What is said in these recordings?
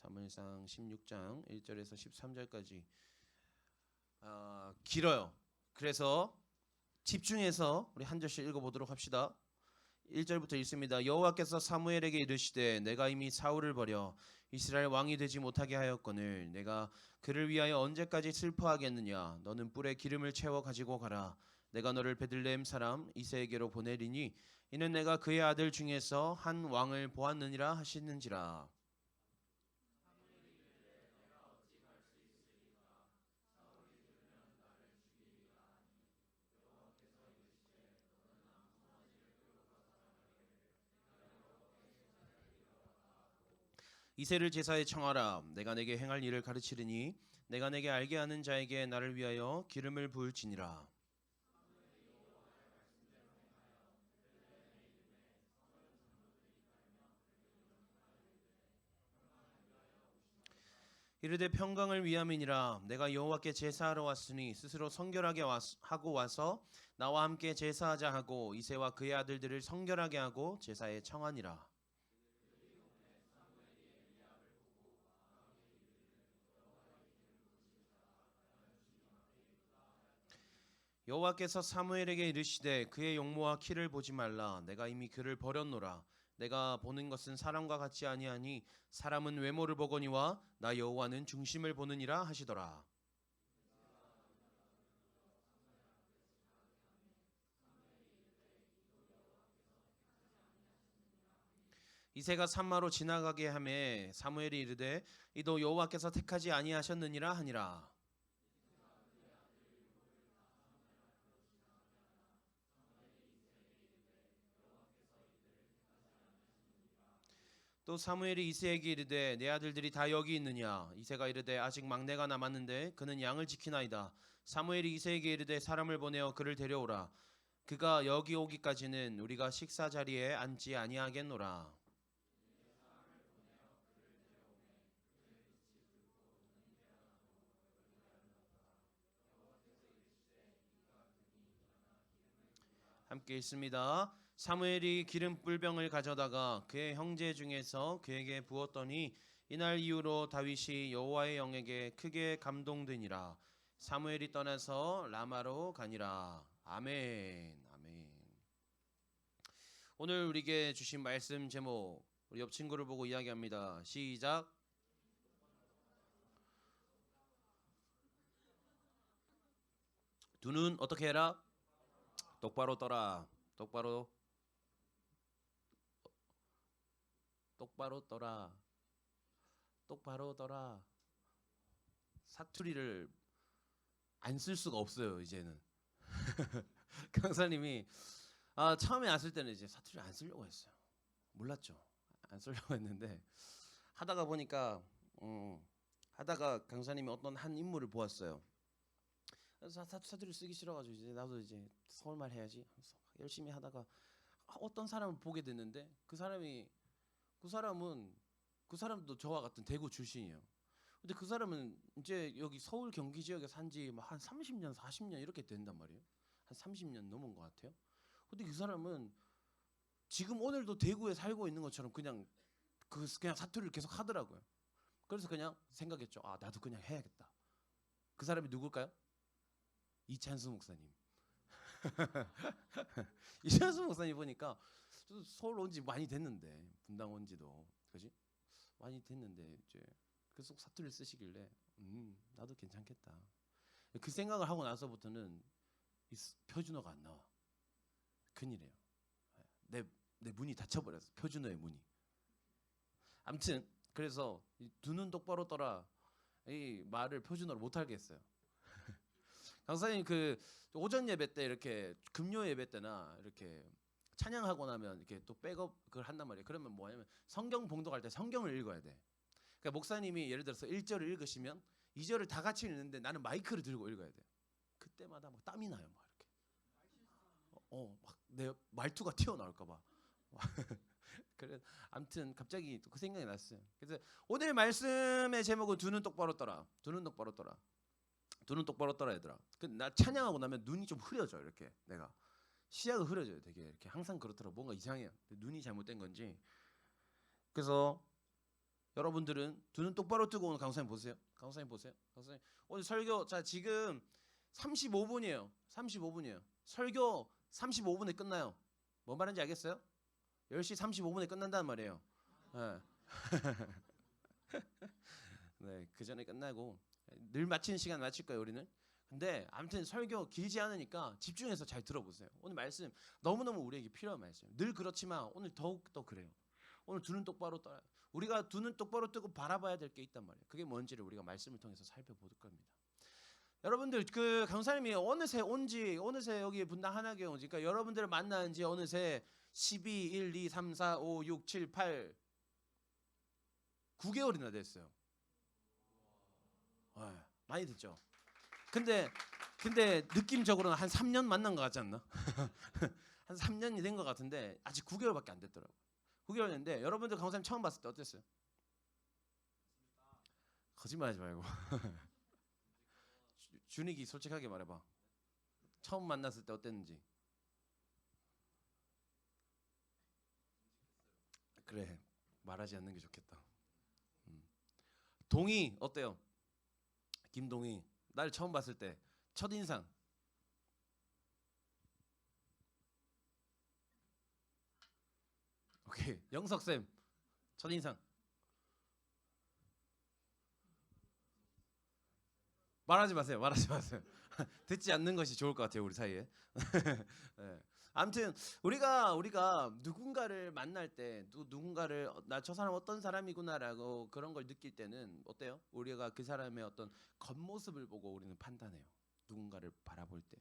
사무엘상 16장 1절에서 13절까지 길어요. 그래서 집중해서 우리 한 절씩 읽어보도록 합시다. 1절부터 읽습니다. 여호와께서 사무엘에게 이르시되 내가 이미 사울을 버려 이스라엘 왕이 되지 못하게 하였거늘 내가 그를 위하여 언제까지 슬퍼하겠느냐. 너는 뿔에 기름을 채워 가지고 가라. 내가 너를 베들레헴 사람 이새에게로 보내리니 이는 내가 그의 아들 중에서 한 왕을 보았느니라 하시는지라. 이새를 제사에 청하라. 내가 내게 행할 일을 가르치리니 내가 내게 알게 하는 자에게 나를 위하여 기름을 부을지니라. 이르되 평강을 위함이니라. 내가 여호와께 제사하러 왔으니 스스로 성결하게 하고 와서 나와 함께 제사하자 하고 이새와 그의 아들들을 성결하게 하고 제사에 청하니라. 여호와께서 사무엘에게 이르시되 그의 용모와 키를 보지 말라. 내가 이미 그를 버렸노라. 내가 보는 것은 사람과 같지 아니하니 사람은 외모를 보거니와 나 여호와는 중심을 보느니라 하시더라. 이새가 산마로 지나가게 하매 사무엘이 이르되 이도 여호와께서 택하지 아니하셨느니라 하니라. 또 사무엘이 이새에게 이르되 내 아들들이 다 여기 있느냐. 이새가 이르되 아직 막내가 남았는데 그는 양을 지키나이다. 사무엘이 이새에게 이르되 사람을 보내어 그를 데려오라. 그가 여기 오기까지는 우리가 식사 자리에 앉지 아니하겠노라. 함께 있습니다. 사무엘이 기름 뿔병을 가져다가 그의 형제 중에서 그에게 부었더니 이날 이후로 다윗이 여호와의 영에게 크게 감동되니라. 사무엘이 떠나서 라마로 가니라. 아멘. 아멘. 오늘 우리에게 주신 말씀 제목 우리 옆 친구를 보고 이야기합니다. 시작. 두 눈 어떻게 해라? 똑바로 떠라. 똑바로 떠라. 똑바로 떠라. 사투리를 안 쓸 수가 없어요 이제는. 강사님이 처음에 왔을 때는 이제 사투리 안 쓰려고 했어요. 몰랐죠. 안 쓰려고 했는데 하다가 보니까 하다가 강사님이 어떤 한 인물을 보았어요. 그래서 사투리 쓰기 싫어가지고 이제 나도 이제 서울말 해야지 하면서 열심히 하다가 어떤 사람을 보게 됐는데 그 사람도 저와 같은 대구 출신이에요. 근데 그 사람은 이제 여기 서울 경기 지역에 산지 한 30년, 40년 이렇게 된단 말이에요. 한 30년 넘은 것 같아요. 근데 그 사람은 지금 오늘도 대구에 살고 있는 것처럼 그냥 사투리를 계속 하더라고요. 그래서 그냥 생각했죠. 나도 그냥 해야겠다. 그 사람이 누굴까요? 이찬수 목사님. 이찬수 목사님 보니까 저도 서울 온 지 많이 됐는데 분당 온 지도 그지? 많이 됐는데 이제 계속 사투리를 쓰시길래 나도 괜찮겠다. 그 생각을 하고 나서부터는 이 표준어가 안 나와. 큰일이에요. 내 문이 닫혀버렸어. 표준어의 문이. 아무튼 그래서 두 눈 똑바로 떠라 이 말을 표준어로 못 하겠어요. 강사님 그 오전 예배 때 이렇게 금요 예배 때나 이렇게 찬양하고 나면 이렇게 또 백업 그걸 한단 말이에요. 그러면 뭐냐면 성경 봉독할 때 성경을 읽어야 돼. 그러니까 목사님이 예를 들어서 1절을 읽으시면 2절을 다 같이 읽는데 나는 마이크를 들고 읽어야 돼. 그때마다 막 땀이 나요. 막 이렇게. 막 내 말투가 튀어나올까 봐. 그래 아무튼 갑자기 또 그 생각이 났어요. 그래서 오늘 말씀의 제목은 두 눈 똑바로 떠라. 두 눈 똑바로 떠라. 두 눈 똑바로 떠라 얘들아. 나 찬양하고 나면 눈이 좀 흐려져 이렇게 내가 시야가 흐려져요. 되게 이렇게 항상 그렇더라고. 뭔가 이상해요. 눈이 잘못된 건지. 그래서 여러분들은 두 눈 똑바로 뜨고 오늘 강사님 보세요. 강사님 보세요. 강사님 오늘 설교 자 지금 35분이에요. 35분이에요. 설교 35분에 끝나요. 뭔 말인지 알겠어요? 10시 35분에 끝난다는 말이에요. 네. 네, 그 전에 끝나고 늘 마치는 시간 마칠 거예요, 우리는. 근데 아무튼 설교 길지 않으니까 집중해서 잘 들어보세요. 오늘 말씀 너무너무 우리에게 필요한 말씀. 늘 그렇지만 오늘 더욱 더 그래요. 오늘 두 눈 똑바로 떠. 우리가 두 눈 똑바로 뜨고 바라봐야 될 게 있단 말이에요. 그게 뭔지를 우리가 말씀을 통해서 살펴볼 겁니다. 여러분들 그 강사님이 어느새 온지 어느새 여기 분당 하나교회 온지 그러니까 여러분들을 만난 지 어느새 12, 1, 2, 3, 4, 5, 6, 7, 8 9개월이나 됐어요. 많이 됐죠. 근데 느낌적으로는 한 3년 만난 것 같지 않나? 한 3년이 된 것 같은데 아직 9개월밖에 안 됐더라고요. 9개월 됐는데 여러분들 강사님 처음 봤을 때 어땠어요? 거짓말하지 말고 준익이 솔직하게 말해봐. 처음 만났을 때 어땠는지. 그래 말하지 않는 게 좋겠다. 동희 어때요? 김동희 날 처음 봤을 때 첫인상. 오케이 영석쌤 첫인상. 말하지 마세요. 말하지 마세요. 듣지 않는 것이 좋을 것 같아요 우리 사이에. 네. 아무튼 우리가 누군가를 만날 때 누군가를 나 저 사람 어떤 사람이구나라고 그런 걸 느낄 때는 어때요? 우리가 그 사람의 어떤 겉모습을 보고 우리는 판단해요. 누군가를 바라볼 때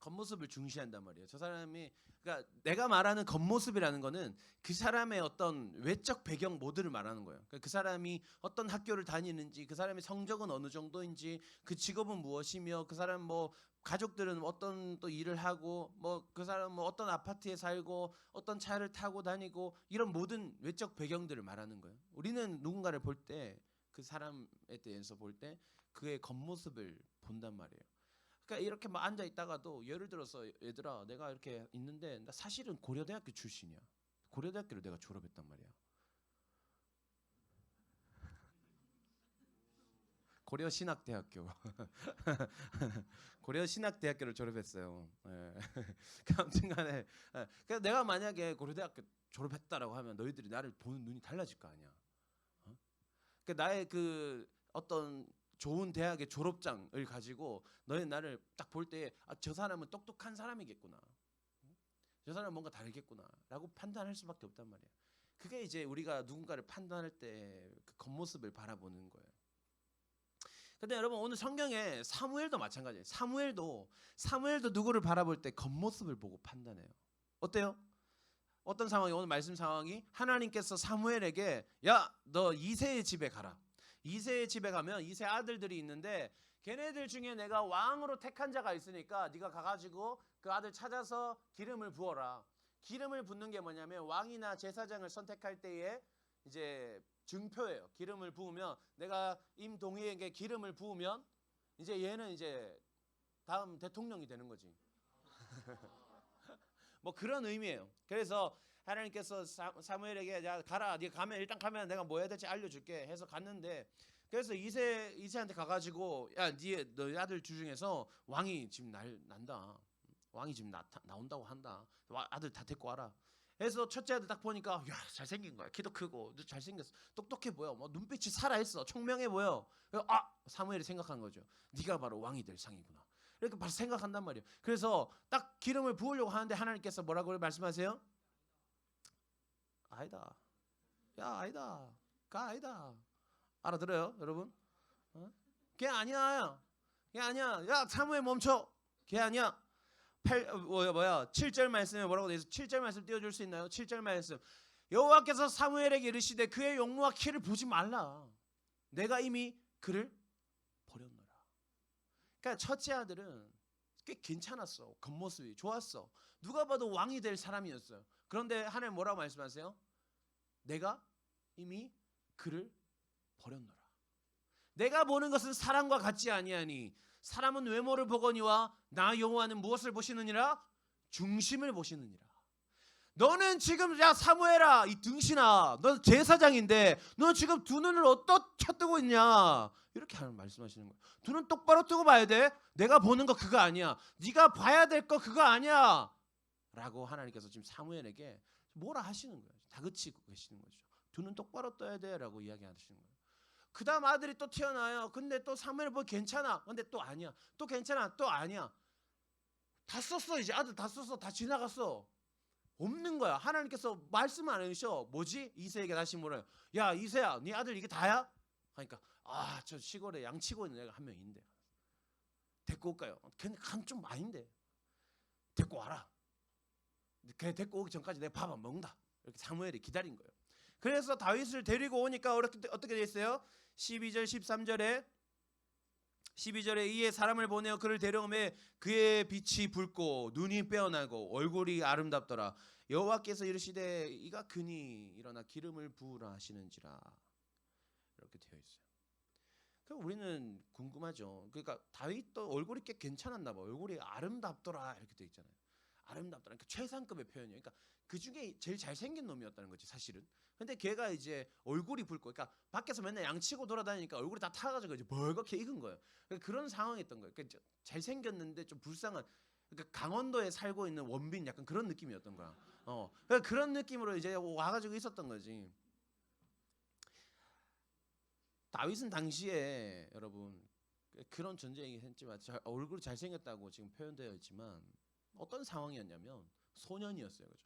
겉모습을 중시한단 말이에요. 저 사람이 그러니까 내가 말하는 겉모습이라는 거는 그 사람의 어떤 외적 배경 모두를 말하는 거예요. 그러니까 그 사람이 어떤 학교를 다니는지, 그 사람의 성적은 어느 정도인지, 그 직업은 무엇이며, 그 사람 뭐 가족들은 어떤 또 일을 하고, 뭐 그 사람 뭐 어떤 아파트에 살고, 어떤 차를 타고 다니고 이런 모든 외적 배경들을 말하는 거예요. 우리는 누군가를 볼 때 그 사람에 대해서 볼 때 그의 겉모습을 본단 말이에요. 그러니까 이렇게 막 앉아 있다가도 예를 들어서 얘들아 내가 이렇게 있는데 나 사실은 고려대학교 출신이야. 고려대학교를 내가 졸업했단 말이야. 고려신학대학교. 고려신학대학교를 졸업했어요. 예. 아무튼간에 그러니까 내가 만약에 고려대학교 졸업했다라고 하면 너희들이 나를 보는 눈이 달라질 거 아니야. 어? 그러니까 나의 그 어떤 좋은 대학의 졸업장을 가지고 너희 나를 딱 볼 때 저 사람은 똑똑한 사람이겠구나. 저 사람은 뭔가 다르겠구나라고 판단할 수밖에 없단 말이에요. 그게 이제 우리가 누군가를 판단할 때 그 겉모습을 바라보는 거예요. 근데 여러분 오늘 성경에 사무엘도 마찬가지예요. 사무엘도 누구를 바라볼 때 겉모습을 보고 판단해요. 어때요? 어떤 상황이 오늘 말씀 상황이 하나님께서 사무엘에게 야, 너 이새의 집에 가라. 이새의 집에 가면 이새 아들들이 있는데 걔네들 중에 내가 왕으로 택한 자가 있으니까 네가 가가지고 그 아들 찾아서 기름을 부어라. 기름을 붓는 게 뭐냐면 왕이나 제사장을 선택할 때에 이제 증표예요. 기름을 부으면 내가 임동희에게 기름을 부으면 이제 얘는 이제 다음 대통령이 되는 거지. 뭐 그런 의미예요. 그래서 하나님께서 사무엘에게 야 가라. 네가 가면 일단 가면 내가 뭐 해야 될지 알려줄게 해서 갔는데 그래서 이새한테 가가지고 야 너 아들 중에서 왕이 지금 난다. 왕이 지금 나온다고 한다. 아들 다 데리고 와라. 그래서 첫째 아들 딱 보니까 야 잘생긴 거야. 키도 크고 잘생겼어. 똑똑해 보여. 뭐 눈빛이 살아있어. 총명해 보여. 사무엘이 생각한 거죠. 네가 바로 왕이 될 상이구나. 이렇게 바로 생각한단 말이에요. 그래서 딱 기름을 부으려고 하는데 하나님께서 뭐라고 말씀하세요? 아니다. 야 아니다. 아니다. 알아들어요 여러분? 걔 아니야. 걔 아니야. 야 사무엘 멈춰. 걔 아니야. 7절 말씀에 뭐라고 되어 있어? 7절 말씀 띄워줄 수 있나요? 7절 말씀. 여호와께서 사무엘에게 이르시되 그의 용모와 키를 보지 말라. 내가 이미 그를 버렸노라. 그러니까 첫째 아들은 꽤 괜찮았어. 겉모습이 좋았어. 누가 봐도 왕이 될 사람이었어요. 그런데 하나님 뭐라고 말씀하세요? 내가 이미 그를 버렸노라. 내가 보는 것은 사람과 같지 아니하니 사람은 외모를 보거니와 나 여호와는 무엇을 보시느니라? 중심을 보시느니라. 너는 지금 야 사무엘아 이 등신아 너 제사장인데 너 지금 두 눈을 어떻게 뜨고 있냐 이렇게 말씀하시는 거예요. 두 눈 똑바로 뜨고 봐야 돼. 내가 보는 거 그거 아니야. 네가 봐야 될 거 그거 아니야 라고 하나님께서 지금 사무엘에게 뭐라 하시는 거예요. 다그치고 계시는 거죠. 두 눈 똑바로 떠야 돼 라고 이야기하시는 거예요. 그 다음 아들이 또 태어나요. 근데 또 사무엘 뭐 괜찮아. 근데 또 아니야. 또 괜찮아. 또 아니야. 다 썼어. 이제 아들 다 썼어. 다 지나갔어. 없는 거야. 하나님께서 말씀 안 해주셔. 뭐지? 이새에게 다시 물어요. 야 이새야 네 아들 이게 다야? 하니까 아 저 시골에 양치고 있는 애가 한 명 있는데 데리고 올까요? 걔는 좀 아닌데 데리고 와라. 걔 데리고 오기 전까지 내가 밥 안 먹는다. 이렇게 사무엘이 기다린 거예요. 그래서 다윗을 데리고 오니까 어떻게 돼 있어요? 12절 13절에 12절에 이에 사람을 보내어 그를 데려오매 그의 빛이 붉고 눈이 빼어나고 얼굴이 아름답더라. 여호와께서 이르시되 이가 그니 일어나 기름을 부으라 하시는지라. 이렇게 되어 있어요. 그럼 우리는 궁금하죠. 그러니까 다윗도 얼굴이 꽤 괜찮았나 봐. 얼굴이 아름답더라 이렇게 되어 있잖아요. 아름답더라. 그러니까 최상급의 표현이에요. 그러니까 그 중에 제일 잘생긴 놈이었다는 거지 사실은. 근데 걔가 이제 얼굴이 붉고, 그러니까 밖에서 맨날 양치고 돌아다니니까 얼굴이 다 타가지고 이제 벌겋게 익은 거예요. 그러니까 그런 상황이었던 거예요. 그러니까 잘생겼는데 좀 불쌍한. 그러니까 강원도에 살고 있는 원빈 약간 그런 느낌이었던 거야. 그러니까 그런 느낌으로 이제 와가지고 있었던 거지. 다윗은 당시에 여러분 그런 전쟁이 했지만 얼굴이 잘생겼다고 지금 표현되어 있지만 어떤 상황이었냐면 소년이었어요. 그죠?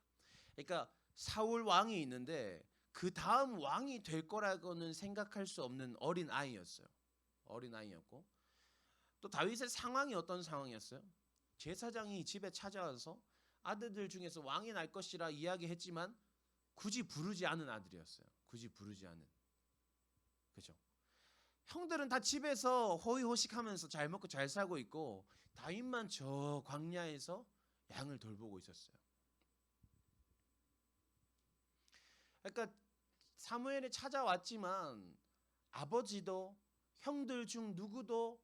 그러니까 사울 왕이 있는데 그 다음 왕이 될 거라고는 생각할 수 없는 어린 아이였어요. 어린 아이였고 또 다윗의 상황이 어떤 상황이었어요? 제사장이 집에 찾아와서 아들들 중에서 왕이 날 것이라 이야기했지만 굳이 부르지 않은 아들이었어요. 굳이 부르지 않은. 그죠? 형들은 다 집에서 호의호식하면서 잘 먹고 잘 살고 있고 다윗만 저 광야에서 양을 돌보고 있었어요. 그러니까 사무엘이 찾아왔지만 아버지도 형들 중 누구도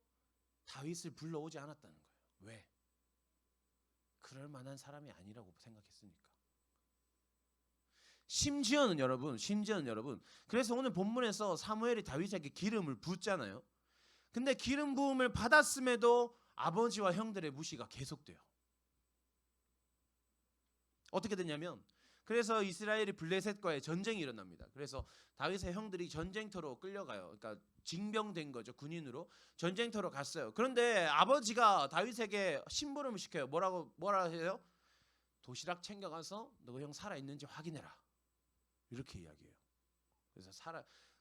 다윗을 불러오지 않았다는 거예요. 왜? 그럴 만한 사람이 아니라고 생각했으니까. 심지어는 여러분 그래서 오늘 본문에서 사무엘이 다윗에게 기름을 붓잖아요. 근데 기름 부음을 받았음에도 아버지와 형들의 무시가 계속돼요. 어떻게 되냐면 그래서 이스라엘이 블레셋과의 전쟁이 일어납니다. 그래서 다윗의 형들이 전쟁터로 끌려가요. 그러니까 징병된 거죠. 군인으로 전쟁터로 갔어요. 그런데 아버지가 다윗에게 심부름을 시켜요. 뭐라 해요? 도시락 챙겨가서 너 형 살아 있는지 확인해라. 이렇게 이야기해요. 그래서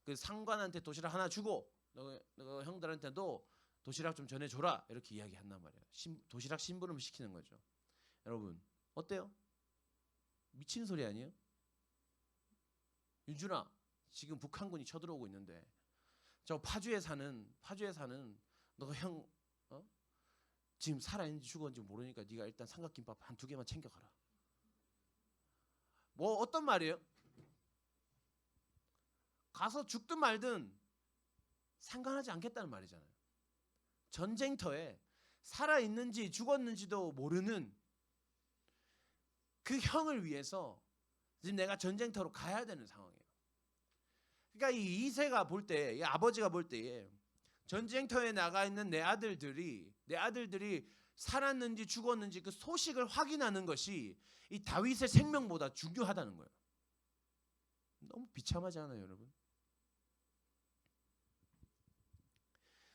그 상관한테 도시락 하나 주고 너 형들한테도 도시락 좀 전해줘라. 이렇게 이야기한단 말이에요. 도시락 심부름을 시키는 거죠. 여러분 어때요? 미친 소리 아니에요? 윤준아 지금 북한군이 쳐들어오고 있는데 저 파주에 사는 너 형 지금 살아있는지 죽었는지 모르니까 네가 일단 삼각김밥 한 2개만 챙겨가라. 뭐 어떤 말이에요? 가서 죽든 말든 상관하지 않겠다는 말이잖아요. 전쟁터에 살아있는지 죽었는지도 모르는 그 형을 위해서 지금 내가 전쟁터로 가야 되는 상황이에요. 그러니까 이 이새가 볼 때, 이 아버지가 볼 때에 전쟁터에 나가 있는 내 아들들이 살았는지 죽었는지 그 소식을 확인하는 것이 이 다윗의 생명보다 중요하다는 거예요. 너무 비참하지 않아요, 여러분?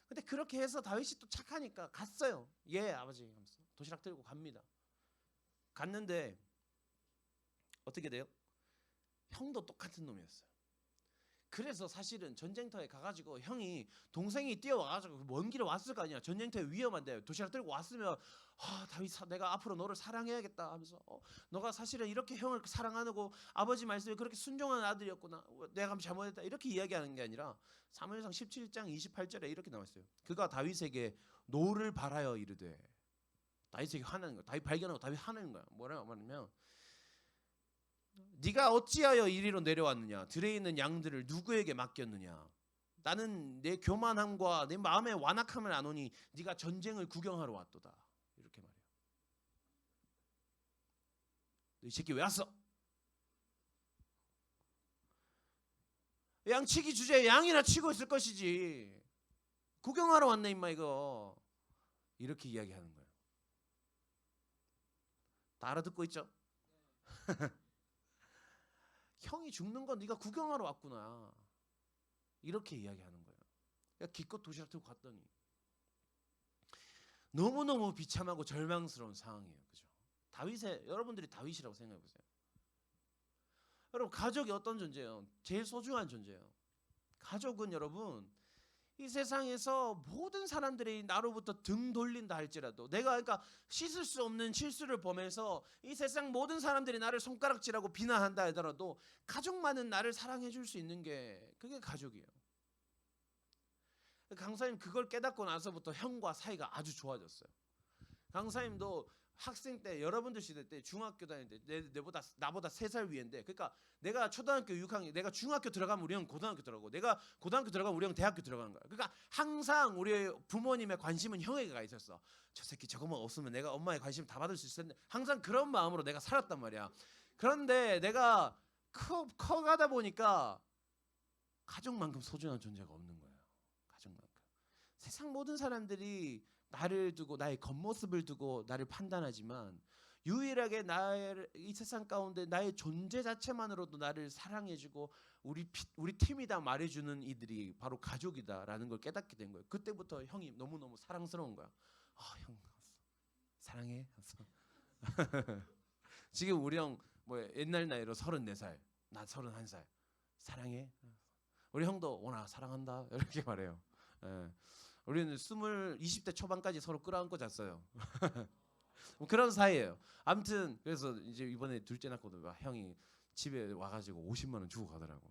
근데 그렇게 해서 다윗이 또 착하니까 갔어요. 예, 아버지 하면서 도시락 들고 갑니다. 갔는데 어떻게 돼요? 형도 똑같은 놈이었어요. 그래서 사실은 전쟁터에 가가지고 형이 동생이 뛰어와가지고 먼 길에 왔을 거 아니야. 전쟁터에 위험한데 도시락 들고 왔으면 다윗 내가 앞으로 너를 사랑해야겠다 하면서 너가 사실은 이렇게 형을 사랑하고 아버지 말씀에 그렇게 순종하는 아들이었구나. 내가 잘못했다 이렇게 이야기하는 게 아니라 사무엘상 17장 28절에 이렇게 나와있어요. 그가 다윗에게 노를 바라여 이르되 다윗에게 화나는 거야. 다윗 발견하고 다윗 화나는 거야. 뭐라고 말하면 네가 어찌하여 이리로 내려왔느냐? 들에 있는 양들을 누구에게 맡겼느냐? 나는 내 교만함과 내 마음의 완악함을 아노니 네가 전쟁을 구경하러 왔도다. 이렇게 말해요. 너 이 새끼 왜 왔어? 양치기 주제에 양이나 치고 있을 것이지. 구경하러 왔네 임마 이거. 이렇게 이야기하는 거예요. 다 알아듣고 있죠? 형이 죽는 건 네가 구경하러 왔구나. 이렇게 이야기하는 거예요. 기껏 도시락 들고 갔더니 너무너무 비참하고 절망스러운 상황이에요. 그죠? 다윗의 여러분들이 다윗이라고 생각해 보세요. 여러분 가족이 어떤 존재예요? 제일 소중한 존재예요. 가족은 여러분 이 세상에서 모든 사람들이 나로부터 등 돌린다 할지라도 내가 그러니까 씻을 수 없는 실수를 범해서 이 세상 모든 사람들이 나를 손가락질하고 비난한다 하더라도 가족만은 나를 사랑해 줄 수 있는 게 그게 가족이에요. 강사님 그걸 깨닫고 나서부터 형과 사이가 아주 좋아졌어요. 강사님도 학생 때 여러분들 시대 때 중학교 다닐 때 나보다 3살 위인데 그러니까 내가 초등학교 6학년 내가 중학교 들어가면 우리 형 고등학교 들어가고 내가 고등학교 들어가면 우리 형 대학교 들어가는 거야. 그러니까 항상 우리 부모님의 관심은 형에게 가 있었어. 저 새끼 저거만 없으면 내가 엄마의 관심 다 받을 수 있을 텐데 항상 그런 마음으로 내가 살았단 말이야. 그런데 내가 커가다 보니까 가족만큼 소중한 존재가 없는 거예요. 가족만큼. 세상 모든 사람들이 나를 두고 나의 겉모습을 두고 나를 판단하지만 유일하게 이 세상 가운데 나의 존재 자체만으로도 나를 사랑해주고 우리 팀이다 말해주는 이들이 바로 가족이다라는 걸 깨닫게 된 거예요. 그때부터 형이 너무너무 사랑스러운 거야. 형 사랑해. 지금 우리 형 뭐 옛날 나이로 34살, 나 31살. 사랑해. 우리 형도 오나 사랑한다 이렇게 말해요. 예. 우리는 20대 초반까지 서로 끌어안고 잤어요. 뭐 그런 사이예요. 아무튼 그래서 이제 이번에 둘째 낳고도 형이 집에 와가지고 50만 원 주고 가더라고.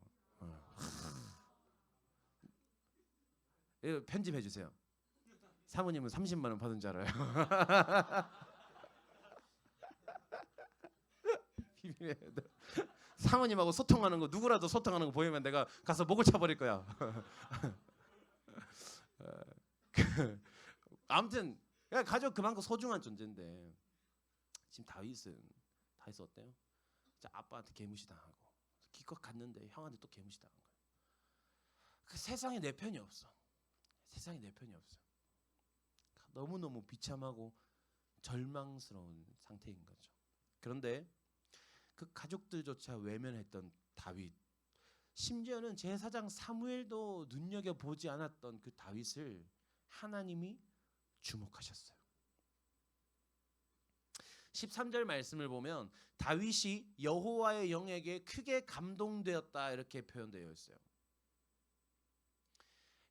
이거 편집해 주세요. 사모님은 30만 원 받은 줄 알아요. 사모님하고 소통하는 거 누구라도 소통하는 거 보이면 내가 가서 목을 쳐버릴 거야. 아무튼 가족 그만큼 소중한 존재인데 지금 다윗은 어때요? 아빠한테 개무시 당하고 기껏 갔는데 형한테 또 개무시 당한 거예요. 그 세상에 내 편이 없어. 세상에 내 편이 없어. 너무너무 비참하고 절망스러운 상태인 거죠. 그런데 그 가족들조차 외면했던 다윗, 심지어는 제사장 사무엘도 눈여겨보지 않았던 그 다윗을 하나님이 주목하셨어요. 13절 말씀을 보면 다윗이 여호와의 영에게 크게 감동되었다 이렇게 표현되어 있어요.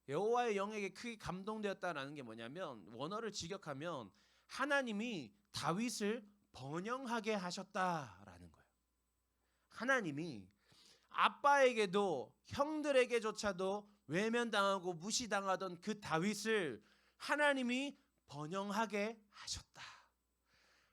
여호와의 영에게 크게 감동되었다라는 게 뭐냐면 원어를 직역하면 하나님이 다윗을 번영하게 하셨다라는 거예요. 하나님이 아빠에게도 형들에게조차도 외면당하고 무시당하던 그 다윗을 하나님이 번영하게 하셨다.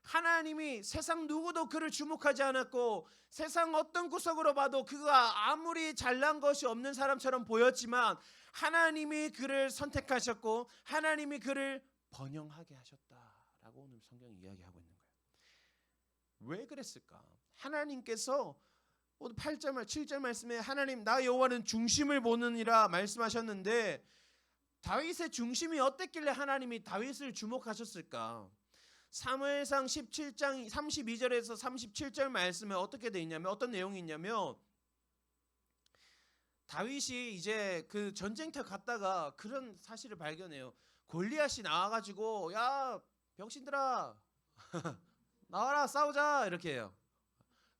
하나님이 세상 누구도 그를 주목하지 않았고 세상 어떤 구석으로 봐도 그가 아무리 잘난 것이 없는 사람처럼 보였지만 하나님이 그를 선택하셨고 하나님이 그를 번영하게 하셨다라고 오늘 성경이 이야기하고 있는 거예요. 왜 그랬을까? 하나님께서 8절, 7절 말씀에 하나님 나 여호와는 중심을 보느니라 말씀하셨는데 다윗의 중심이 어땠길래 하나님이 다윗을 주목하셨을까? 사무엘상 17장 32절에서 37절 말씀에 어떻게 돼 있냐면 어떤 내용이 있냐면 다윗이 이제 그 전쟁터 갔다가 그런 사실을 발견해요. 골리앗이 나와가지고 야 병신들아 나와라 싸우자 이렇게 해요.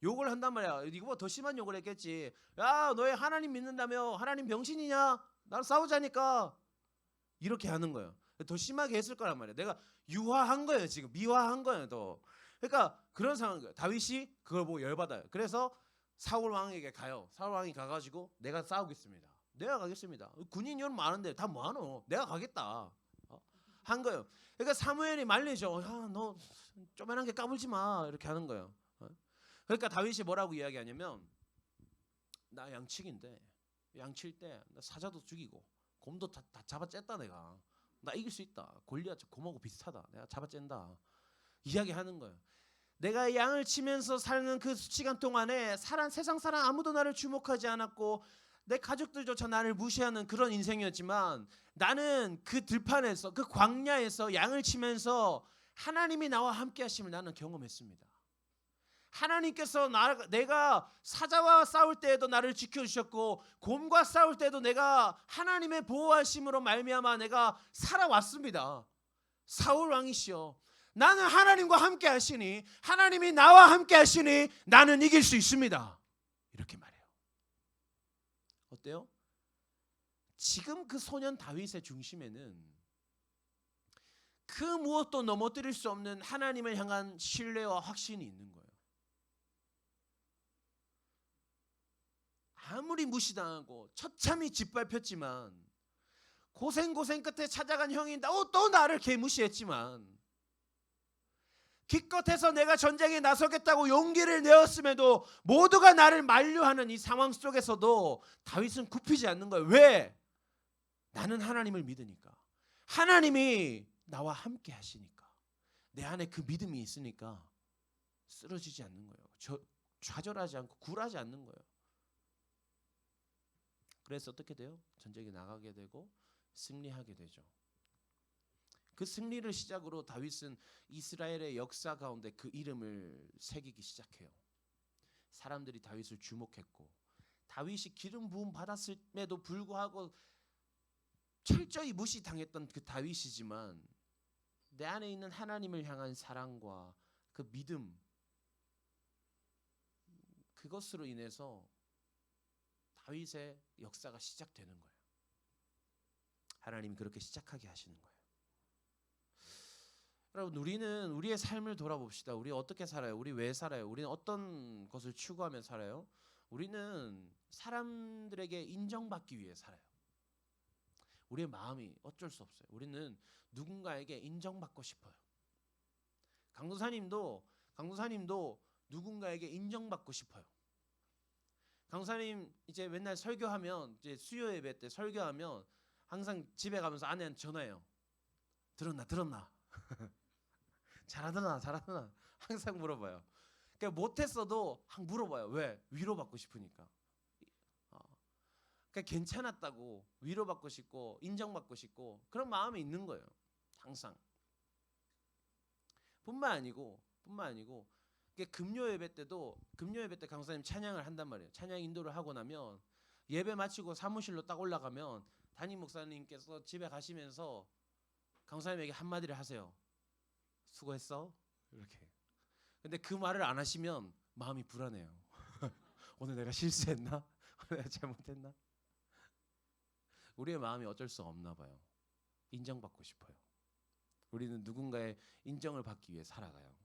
욕을 한단 말이야. 이거보다 더 심한 욕을 했겠지. 야 너희 하나님 믿는다며 하나님 병신이냐? 나랑 싸우자니까 이렇게 하는 거예요. 더 심하게 했을 거란 말이야. 내가 유화한 거예요. 지금 미화한 거예요. 더. 그러니까 그런 상황이에요. 다윗이 그걸 보고 열받아요. 그래서 사울 왕에게 가요. 사울 왕이 가가지고 내가 싸우겠습니다. 내가 가겠습니다. 군인 여러분 많은데 다 뭐하노? 내가 가겠다. 한 거예요. 그러니까 사무엘이 말리죠. 야 너 쪼만한 게 까불지 마 이렇게 하는 거예요. 그러니까 다윗이 뭐라고 이야기하냐면 나 양치기인데 양칠 때 나 사자도 죽이고 곰도 다 잡아쨌다 내가. 나 이길 수 있다. 골리앗 곰하고 비슷하다. 내가 잡아쨘다. 이야기하는 거예요. 내가 양을 치면서 사는 그 시간 동안에 세상 사람 아무도 나를 주목하지 않았고 내 가족들조차 나를 무시하는 그런 인생이었지만 나는 그 들판에서 그 광야에서 양을 치면서 하나님이 나와 함께 하심을 나는 경험했습니다. 하나님께서 내가 사자와 싸울 때에도 나를 지켜주셨고 곰과 싸울 때도 내가 하나님의 보호하심으로 말미암아 내가 살아왔습니다. 사울 왕이시여, 나는 하나님과 함께 하시니, 하나님이 나와 함께 하시니 나는 이길 수 있습니다. 이렇게 말해요. 어때요? 지금 그 소년 다윗의 중심에는 그 무엇도 넘어뜨릴 수 없는 하나님을 향한 신뢰와 확신이 있는 거예요. 아무리 무시당하고 처참히 짓밟혔지만 고생 끝에 찾아간 형이 또 나를 개무시했지만 기껏해서 내가 전쟁에 나서겠다고 용기를 내었음에도 모두가 나를 만류하는 이 상황 속에서도 다윗은 굽히지 않는 거예요. 왜? 나는 하나님을 믿으니까. 하나님이 나와 함께 하시니까. 내 안에 그 믿음이 있으니까 쓰러지지 않는 거예요. 좌절하지 않고 굴하지 않는 거예요. 그래서 어떻게 돼요? 전쟁에 나가게 되고 승리하게 되죠. 그 승리를 시작으로 다윗은 이스라엘의 역사 가운데 그 이름을 새기기 시작해요. 사람들이 다윗을 주목했고, 다윗이 기름 부음 받았음에도 불구하고 철저히 무시당했던 그 다윗이지만 내 안에 있는 하나님을 향한 사랑과 그 믿음, 그것으로 인해서 다윗의 역사가 시작되는 거예요. 하나님이 그렇게 시작하게 하시는 거예요. 여러분, 우리는 우리의 삶을 돌아봅시다. 우리 어떻게 살아요? 우리 왜 살아요? 우리는 어떤 것을 추구하며 살아요? 우리는 사람들에게 인정받기 위해 살아요. 우리의 마음이 어쩔 수 없어요. 우리는 누군가에게 인정받고 싶어요. 강도사님도 누군가에게 인정받고 싶어요. 강사님 이제 맨날 설교하면, 이제 수요 예배 때 설교하면 항상 집에 가면서 아내한테 전화해요. 들었나? 잘하더나 항상 물어봐요. 그러니까 못했어도 물어봐요. 왜? 위로받고 싶으니까. 그러니까 괜찮았다고 위로받고 싶고 인정받고 싶고 그런 마음이 있는 거예요. 항상. 뿐만 아니고 금요 예배 때 강사님 찬양을 한단 말이에요. 찬양 인도를 하고 나면 예배 마치고 사무실로 딱 올라가면 담임 목사님께서 집에 가시면서 강사님에게 한마디를 하세요. 수고했어? 이렇게. 근데 그 말을 안 하시면 마음이 불안해요. 오늘 내가 실수했나? 오늘 내가 잘못했나? 우리의 마음이 어쩔 수 없나 봐요. 인정받고 싶어요. 우리는 누군가의 인정을 받기 위해 살아가요.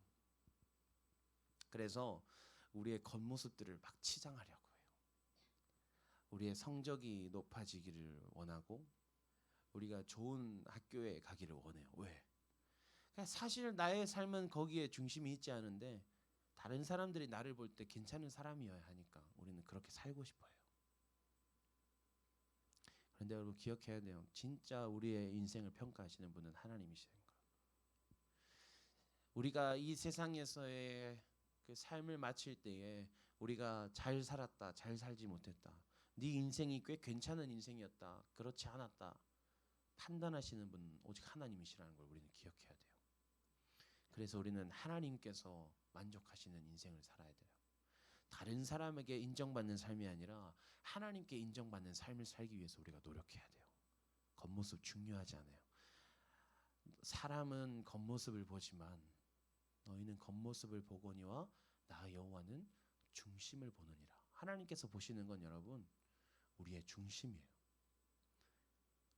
그래서 우리의 겉모습들을 막 치장하려고 해요. 우리의 성적이 높아지기를 원하고 우리가 좋은 학교에 가기를 원해요. 왜? 사실 나의 삶은 거기에 중심이 있지 않은데 다른 사람들이 나를 볼 때 괜찮은 사람이어야 하니까 우리는 그렇게 살고 싶어요. 그런데 여러분 기억해야 돼요. 진짜 우리의 인생을 평가하시는 분은 하나님이시는 거예요. 우리가 이 세상에서의 그 삶을 마칠 때에 우리가 잘 살았다, 잘 살지 못했다, 네 인생이 꽤 괜찮은 인생이었다, 그렇지 않았다 판단하시는 분은 오직 하나님이시라는 걸 우리는 기억해야 돼요. 그래서 우리는 하나님께서 만족하시는 인생을 살아야 돼요. 다른 사람에게 인정받는 삶이 아니라 하나님께 인정받는 삶을 살기 위해서 우리가 노력해야 돼요. 겉모습 중요하지 않아요. 사람은 겉모습을 보지만 너희는 겉모습을 보거니와 나 여호와는 중심을 보느니라. 하나님께서 보시는 건 여러분 우리의 중심이에요.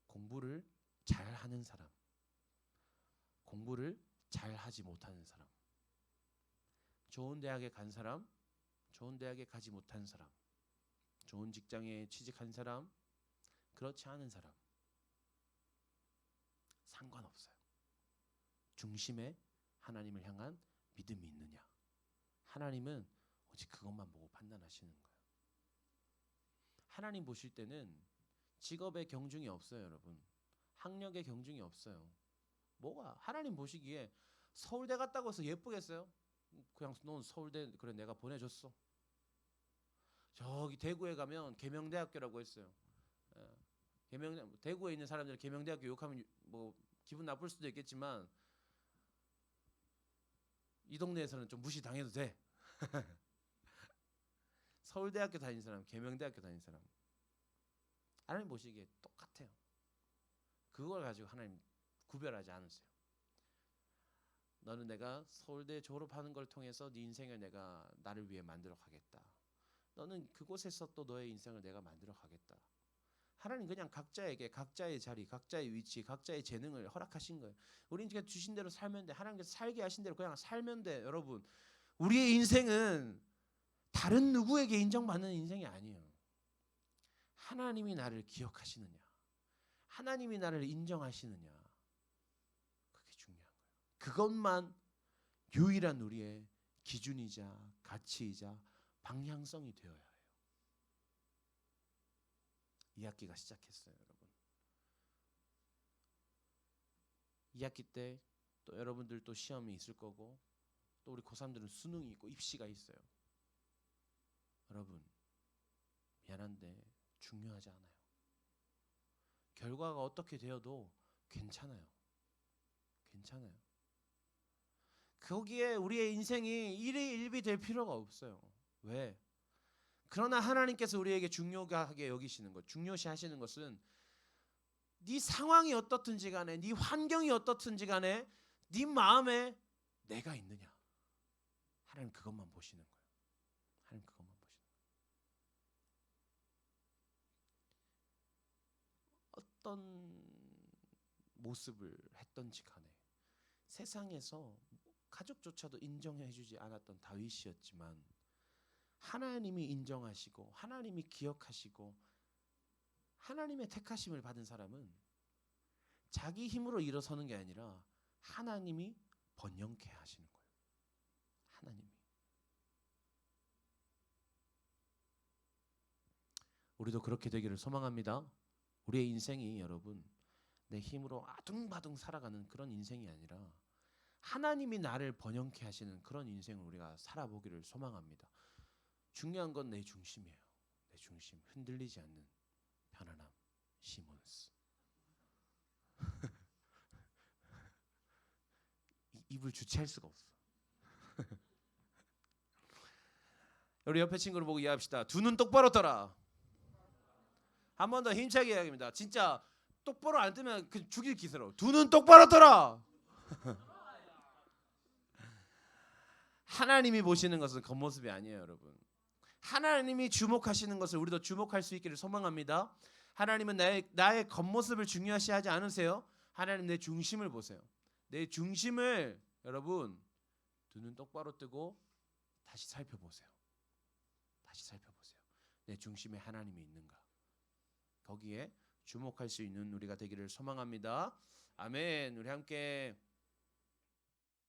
공부를 잘하는 사람, 공부를 잘하지 못하는 사람, 좋은 대학에 간 사람, 좋은 대학에 가지 못한 사람, 좋은 직장에 취직한 사람, 그렇지 않은 사람 상관없어요. 중심에 하나님을 향한 믿음이 있느냐. 하나님은 오직 그것만 보고 판단하시는 거예요. 하나님 보실 때는 직업의 경중이 없어요, 여러분. 학력의 경중이 없어요. 뭐가? 하나님 보시기에 서울대 갔다고 해서 예쁘겠어요? 그냥 넌 서울대 그래 내가 보내줬어. 저기 대구에 가면 계명대학교라고 했어요. 예. 대구에 있는 사람들이 계명대학교 욕하면 뭐 기분 나쁠 수도 있겠지만 이 동네에서는 좀 무시 당해도 돼. 서울대학교 다닌 사람, 계명대학교 다닌 사람, 하나님 보시기에 똑같아요. 그걸 가지고 하나님 구별하지 않으세요. 너는 내가 서울대 졸업하는 걸 통해서 네 인생을 내가 나를 위해 만들어 가겠다. 너는 그곳에서 또 너의 인생을 내가 만들어 가겠다. 하나님 그냥 각자에게 각자의 자리, 각자의 위치, 각자의 재능을 허락하신 거예요. 우리는 주신 대로 살면 돼. 하나님께서 살게 하신 대로 그냥 살면 돼. 여러분, 우리의 인생은 다른 누구에게 인정받는 인생이 아니에요. 하나님이 나를 기억하시느냐, 하나님이 나를 인정하시느냐, 그게 중요한 거예요. 그것만 유일한 우리의 기준이자 가치이자 방향성이 되어야 해요. 2학기가 시작했어요, 여러분. 2학기 때 또 여러분들 또 시험이 있을 거고, 또 우리 고3들은 수능이 있고 입시가 있어요. 여러분, 미안한데 중요하지 않아요. 결과가 어떻게 되어도 괜찮아요. 괜찮아요. 거기에 우리의 인생이 일희일비 될 필요가 없어요. 왜? 그러나 하나님께서 우리에게 중요하게 여기시는 것, 중요시 하시는 것은 네 상황이 어떻든지 간에, 네 환경이 어떻든지 간에 네 마음에 내가 있느냐. 하나님 그것만 보시는 거예요. 하나님 그것만 보시는 거예요. 어떤 모습을 했던지 간에 세상에서 가족조차도 인정해주지 않았던 다윗이었지만 하나님이 인정하시고 하나님이 기억하시고 하나님의 택하심을 받은 사람은 자기 힘으로 일어서는 게 아니라 하나님이 번영케 하시는 거예요. 하나님이. 우리도 그렇게 되기를 소망합니다. 우리의 인생이 여러분 내 힘으로 아둥바둥 살아가는 그런 인생이 아니라 하나님이 나를 번영케 하시는 그런 인생을 우리가 살아보기를 소망합니다. 중요한 건 내 중심이에요. 내 중심, 흔들리지 않는 편안함, 시몬스. 입을 주체할 수가 없어. 우리 옆에 친구를 보고 이해합시다. 두 눈 똑바로 떠라. 한 번 더 힘차게 이야기합니다. 진짜 똑바로 안 뜨면 그 죽일 기세로. 두 눈 똑바로 떠라. 하나님이 보시는 것은 겉모습이 아니에요, 여러분. 하나님이 주목하시는 것을 우리도 주목할 수 있기를 소망합니다. 하나님은 나의 겉모습을 중요시하지 않으세요. 하나님 내 중심을 보세요. 내 중심을 여러분 두 눈 똑바로 뜨고 다시 살펴보세요. 다시 살펴보세요. 내 중심에 하나님이 있는가. 거기에 주목할 수 있는 우리가 되기를 소망합니다. 아멘. 우리 함께